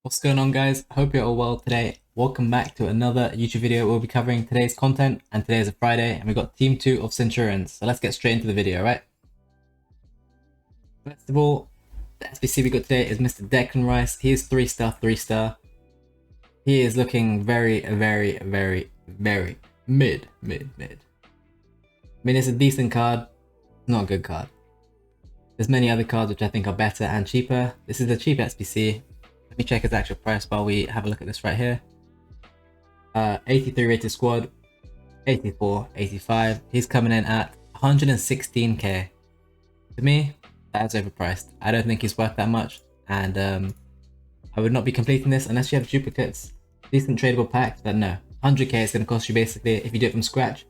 What's going on, guys? Hope you're all well today. Welcome back to another YouTube video. We'll be covering today's content, and today is a Friday and we've got team 2 of Centurions. So let's get straight into the video, right? First of all, the SBC we got today is Mr. Declan Rice. He is 3-star, 3-star. He is looking very mid. I mean, it's a decent card, not a good card. There's many other cards which I think are better and cheaper. This is a cheap SBC. Let me check his actual price while we have a look at this right here. 83 rated squad, 84, 85. He's coming in at 116k. To me, that's overpriced. I don't think he's worth that much, and I would not be completing this unless you have duplicates, decent tradable packs. But no, 100k is going to cost you basically if you do it from scratch.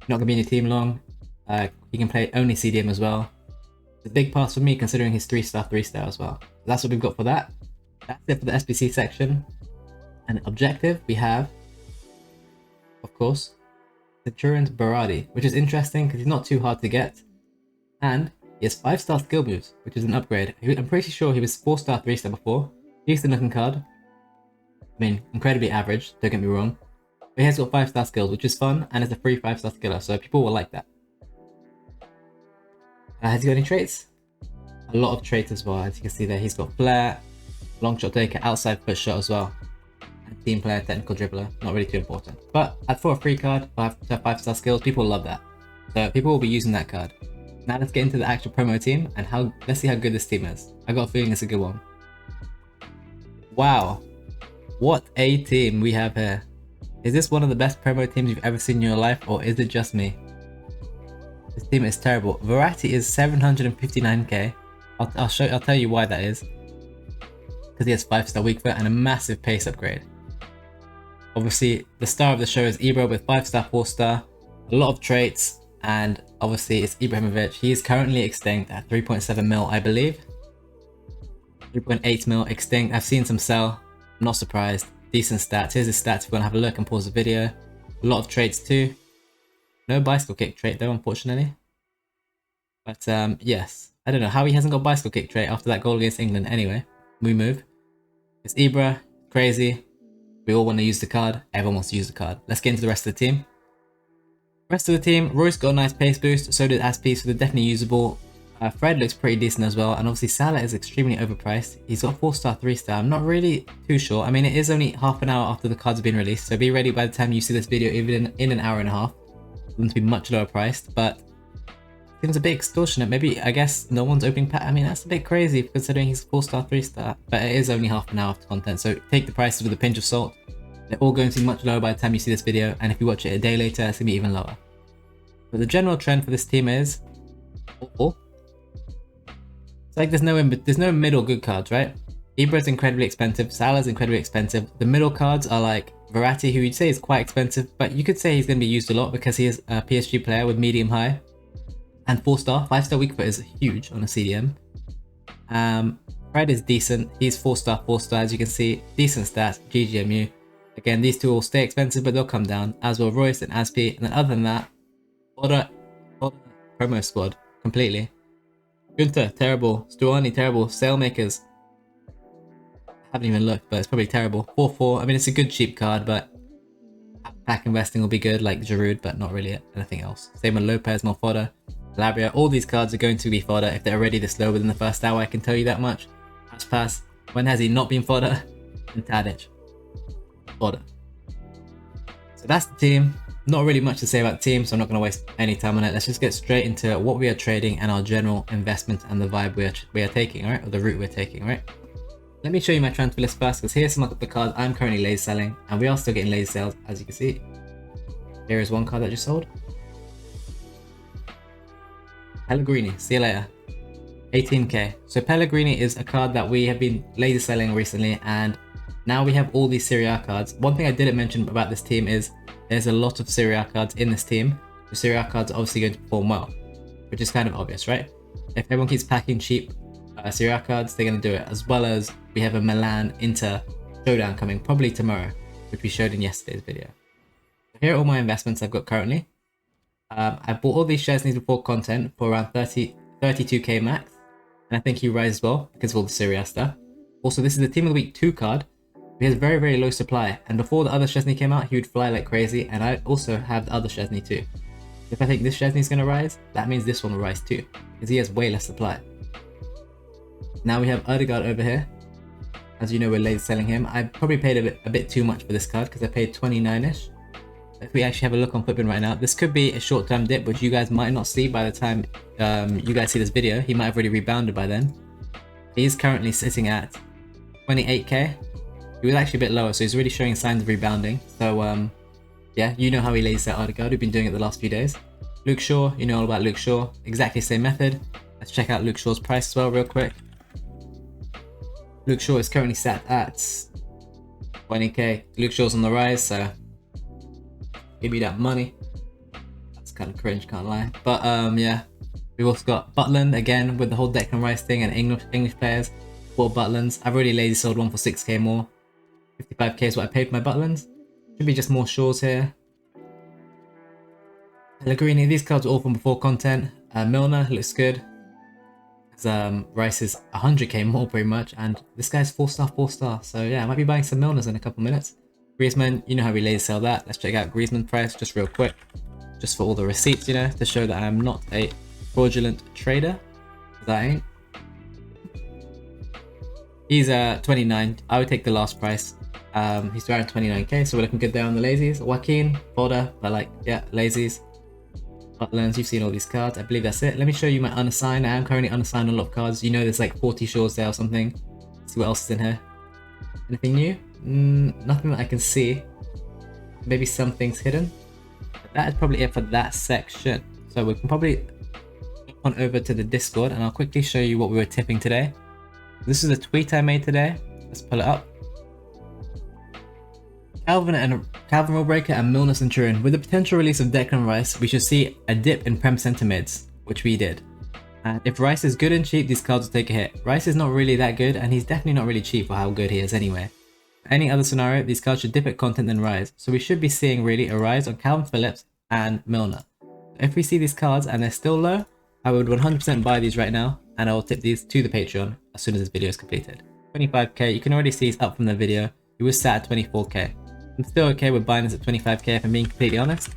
Not going to be in your team long. You can play only CDM as well. It's a big pass for me considering he's 3-star, 3-star as well. So that's what we've got for that. That's it for the SBC section. And objective, we have, of course, Centurion's Berardi, which is interesting because he's not too hard to get. And he has 5-star skill moves, which is an upgrade. I'm pretty sure he was 4-star, 3-star before. Decent looking card. I mean, incredibly average, don't get me wrong. But he has got 5-star skills, which is fun, and it's a free 5-star skiller, so people will like that. Has he got any traits? A lot of traits as well, as you can see there. He's got Flair, long shot taker, outside foot shot as well. And team player, technical dribbler, not really too important. But for a free card, 5-star skills, people love that. So people will be using that card. Now let's get into the actual promo team and let's see how good this team is. I got a feeling it's a good one. Wow, what a team we have here. Is this one of the best promo teams you've ever seen in your life, or is it just me? This team is terrible. Verratti is 759k. I'll tell you why that is. Because he has 5-star weak foot and a massive pace upgrade. Obviously, the star of the show is Ibra with 5-star, 4-star, a lot of traits, and obviously it's Ibrahimovic. He is currently extinct at 3.7 mil, I believe. 3.8 mil extinct. I've seen some sell. I'm not surprised. Decent stats. Here's his stats if you want to have a look and pause the video. A lot of traits too. No bicycle kick trait though, unfortunately. But yes, I don't know how he hasn't got bicycle kick trait after that goal against England. Anyway, we move. It's Ibra, crazy. We all want to use the card. Everyone wants to use the card. Let's get into the rest of the team. Rest of the team, Royce got a nice pace boost, so did Aspi, so they're definitely usable. Fred looks pretty decent as well, and obviously Salah is extremely overpriced. He's got 4-star, 3-star. I'm not really too sure. I mean, it is only half an hour after the cards have been released, so be ready by the time you see this video, even in an hour and a half. It's going to be much lower priced, but seems a bit extortionate. Maybe, I guess, no one's opening pack. I mean, that's a bit crazy considering he's 4-star, 3-star, but it is only half an hour of content, so take the prices with a pinch of salt. They're all going to be much lower by the time you see this video, and if you watch it a day later, it's going to be even lower. But the general trend for this team is awful. It's like there's no middle good cards, right? Ibra's incredibly expensive, Salah's incredibly expensive. The middle cards are like Verratti, who you'd say is quite expensive, but you could say he's going to be used a lot because he is a PSG player with medium high. And 4-star, 5-star weak foot is huge on a CDM. Fred is decent. He's 4-star, 4-star, as you can see. Decent stats, GGMU. Again, these two will stay expensive, but they'll come down, as will Royce and Aspi. And then other than that, Fodder promo squad, completely. Günther, terrible. Stuani, terrible. Sailmakers, haven't even looked, but it's probably terrible. 4-4, I mean, it's a good cheap card, but pack investing will be good, like Giroud, but not really anything else. Same with Lopez, more fodder. Labria, all these cards are going to be fodder if they're already this low within the first hour, I can tell you that much. Pass, when has he not been fodder? And Tadic, fodder. So that's the team. Not really much to say about the team, so I'm not going to waste any time on it. Let's just get straight into what we are trading and our general investment and the vibe we are taking, alright? Or the route we're taking, right? Let me show you my transfer list first, because here's some of the cards I'm currently lazy selling, and we are still getting lazy sales, as you can see. Here is one card that just sold. Pellegrini, see you later. 18k. So Pellegrini is a card that we have been lazy selling recently, and now we have all these Serie A cards. One thing I didn't mention about this team is there's a lot of Serie A cards in this team. The Serie A cards are obviously going to perform well, which is kind of obvious, right? If everyone keeps packing cheap Serie A cards, they're going to do it. As well as we have a Milan Inter showdown coming probably tomorrow, which we showed in yesterday's video. Here are all my investments I've got currently. I bought all these shares in these before content for around 32k max, and I think he rises well because of all the Serie A stuff. Also, this is the Team of the Week 2 card. He has very, very low supply, and before the other Chesney came out, he would fly like crazy, and I also have the other Chesney too. If I think this Chesney is going to rise, that means this one will rise too, because he has way less supply. Now we have Odegaard over here. As you know, we're lazy selling him. I probably paid a bit too much for this card, because I paid 29ish. If we actually have a look on Footbin right now, this could be a short-term dip, which you guys might not see by the time you guys see this video. He might have already rebounded by then. He's currently sitting at 28k. He was actually a bit lower, so he's really showing signs of rebounding. So yeah, you know how he lays out Odegaard. We've been doing it the last few days. Luke Shaw, you know all about Luke Shaw. Exactly same method. Let's check out Luke Shaw's price as well real quick. Luke Shaw is currently sat at 20k. Luke Shaw's on the rise, so give me that money. That's kind of cringe, can't lie. But yeah, we've also got Butland again with the whole Declan Rice thing and English players. 4 Butlands. I've already lazy sold one for 6k more. 55k is what I paid for my Butlands. Should be just more Shaws here. Pellegrini, these cards are all from before content. Milner looks good. Rice is 100k more pretty much, and this guy's 4-star. So yeah, I might be buying some Milners in a couple minutes. Griezmann, you know how we lazy sell that. Let's check out Griezmann price just real quick, just for all the receipts, you know, to show that I'm not a fraudulent trader. That ain't. He's 29. I would take the last price. He's around 29k, so we're looking good there on the lazies. Joaquin, Fodder, I like, yeah, lazies. Butlands, you've seen all these cards. I believe that's it. Let me show you my unassigned. I am currently unassigned on a lot of cards. You know there's like 40 Shaws there or something. Let's see what else is in here. Anything new? Nothing that I can see. Maybe some things hidden. But that is probably it for that section. So we can probably go on over to the Discord and I'll quickly show you what we were tipping today. This is a tweet I made today. Let's pull it up. Calvin Rulebreaker and Milner Centurion. With the potential release of Declan Rice, we should see a dip in Prem Centimids, which we did. And if Rice is good and cheap, these cards will take a hit. Rice is not really that good, and he's definitely not really cheap for how good he is anyway. Any other scenario, these cards should dip at content then rise. So we should be seeing really a rise on Calvin Phillips and Milner. If we see these cards and they're still low, I would 100% buy these right now, and I will tip these to the Patreon as soon as this video is completed. 25k, you can already see he's up from the video. He was sat at 24k. I'm still okay with buying this at 25k if I'm being completely honest.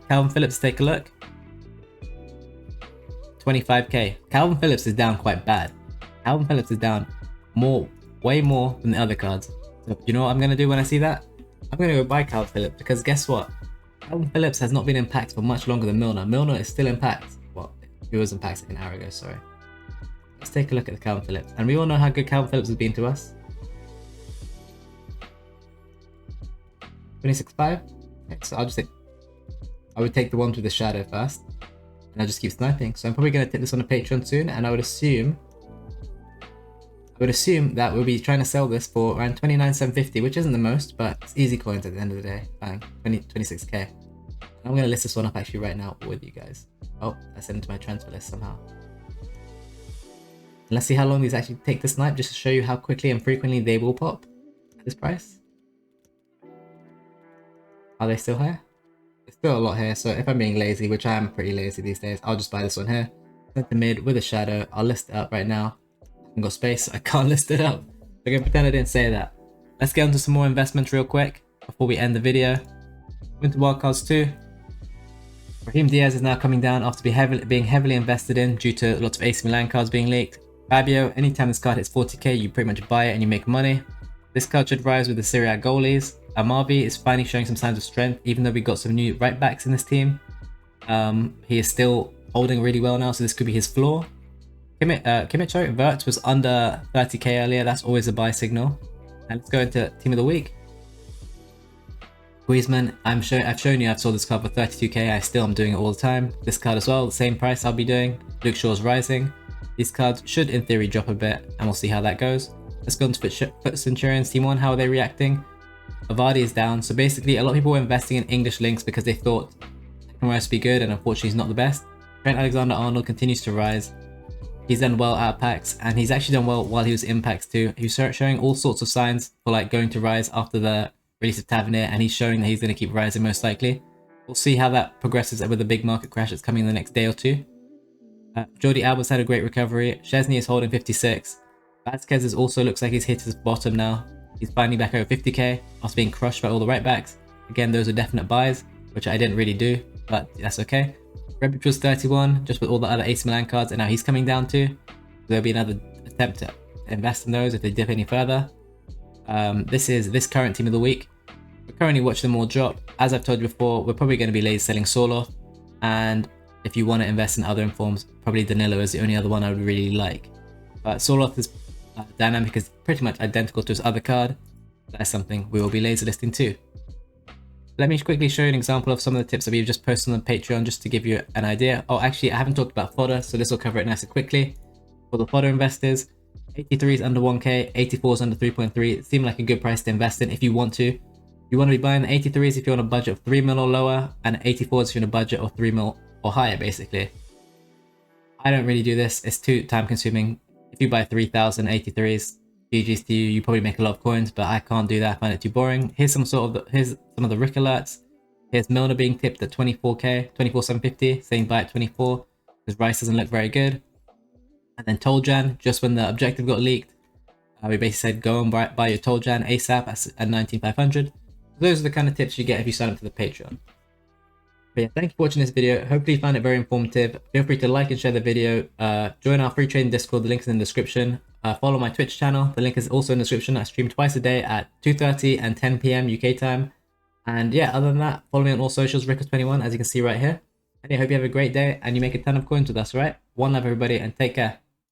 Calvin Phillips, take a look. 25k. Calvin Phillips is down quite bad. Calvin Phillips is down way more than the other cards. So you know what I'm going to do when I see that? I'm going to go buy Calvin Phillips, because guess what? Calvin Phillips has not been in packs for much longer than Milner. Milner is still in packs. Well, he was in packs like an hour ago, sorry. Let's take a look at the Calvin Phillips. And we all know how good Calvin Phillips has been to us. 26.5. Okay, so I would take the ones with the shadow first, and I'll just keep sniping. So I'm probably going to tip this on a Patreon soon, and I would assume that we'll be trying to sell this for around 29,750, which isn't the most, but it's easy coins at the end of the day. Bang, 26k. I'm going to list this one up actually right now with you guys. Oh, I sent it to my transfer list somehow. And let's see how long these actually take to snipe, just to show you how quickly and frequently they will pop at this price. Are they still here? There's still a lot here, so if I'm being lazy, which I am pretty lazy these days, I'll just buy this one here. At the mid with a shadow, I'll list it up right now. I haven't got space, so I can't list it up. I'm gonna pretend I didn't say that. Let's get into some more investments real quick before we end the video. Winter Wildcards 2. Raheem Diaz is now coming down after being heavily invested in due to lots of AC Milan cards being leaked. Fabio, anytime this card hits 40k, you pretty much buy it and you make money. This card should rise with the Serie A goalies. Amavi is finally showing some signs of strength, even though we got some new right backs in this team. He is still holding really well now, so this could be his floor. Vert was under 30k earlier. That's always a buy signal. And let's go into Team of the Week. Griezmann, I've shown you I've sold this card for 32k. I still am doing it all the time. This card as well, the same price I'll be doing. Luke Shaw's rising. These cards should in theory drop a bit, and we'll see how that goes. Let's go into Foot Centurions Team 1. How are they reacting? Vardy is down, so basically a lot of people were investing in English links because they thought Declan Rice would be good, and unfortunately he's not the best. Trent Alexander-Arnold continues to rise. He's done well out of packs, and he's actually done well while he was in packs too. He was showing all sorts of signs for like going to rise after the release of Tavernier, and he's showing that he's going to keep rising most likely. We'll see how that progresses with the big market crash that's coming in the next day or two. Jordi Alba's had a great recovery. Szczesny is holding 56. Vasquez is also looks like he's hit his bottom now. He's finally back over 50k after being crushed by all the right backs. Again, those are definite buys, which I didn't really do, but that's okay. Rebic was 31, just with all the other AC Milan cards, and now he's coming down too. There'll be another attempt to invest in those if they dip any further. This is this current team of the week. We're currently watching them all drop. As I've told you before, we're probably going to be lazy selling Sorloth, and if you want to invest in other informs, probably Danilo is the only other one I would really like. But Sorloth is dynamic, is pretty much identical to his other card. That's something we will be lazy listing too. Let me quickly show you an example of some of the tips that we've just posted on Patreon just to give you an idea. Oh, actually, I haven't talked about Fodder, so this will cover it nice and quickly. For the Fodder investors, 83 is under 1k, 84 is under 3.3. It seemed like a good price to invest in if you want to. You want to be buying the 83s if you're on a budget of 3 mil or lower, and 84s if you're on a budget of 3 mil or higher, basically. I don't really do this, it's too time consuming. If you buy 3,000 83s, GG's to you, you probably make a lot of coins, but I can't do that, I find it too boring. Here's some of the Rick alerts. Here's Milner being tipped at 24k, 24,750, saying buy at 24, because Rice doesn't look very good. And then Toljan, just when the objective got leaked, we basically said go and buy your Toljan ASAP at 19,500. Those are the kind of tips you get if you sign up to the Patreon. But yeah, thank you for watching this video. Hopefully you found it very informative. Feel free to like and share the video. Join our free trading Discord, the link is in the description. Follow my Twitch channel, the link is also in the description. I stream twice a day at 2:30 and 10 PM UK time. And yeah, other than that, follow me on all socials, Rickos21, as you can see right here. And I hope you have a great day and you make a ton of coins with us, right? One love everybody and take care.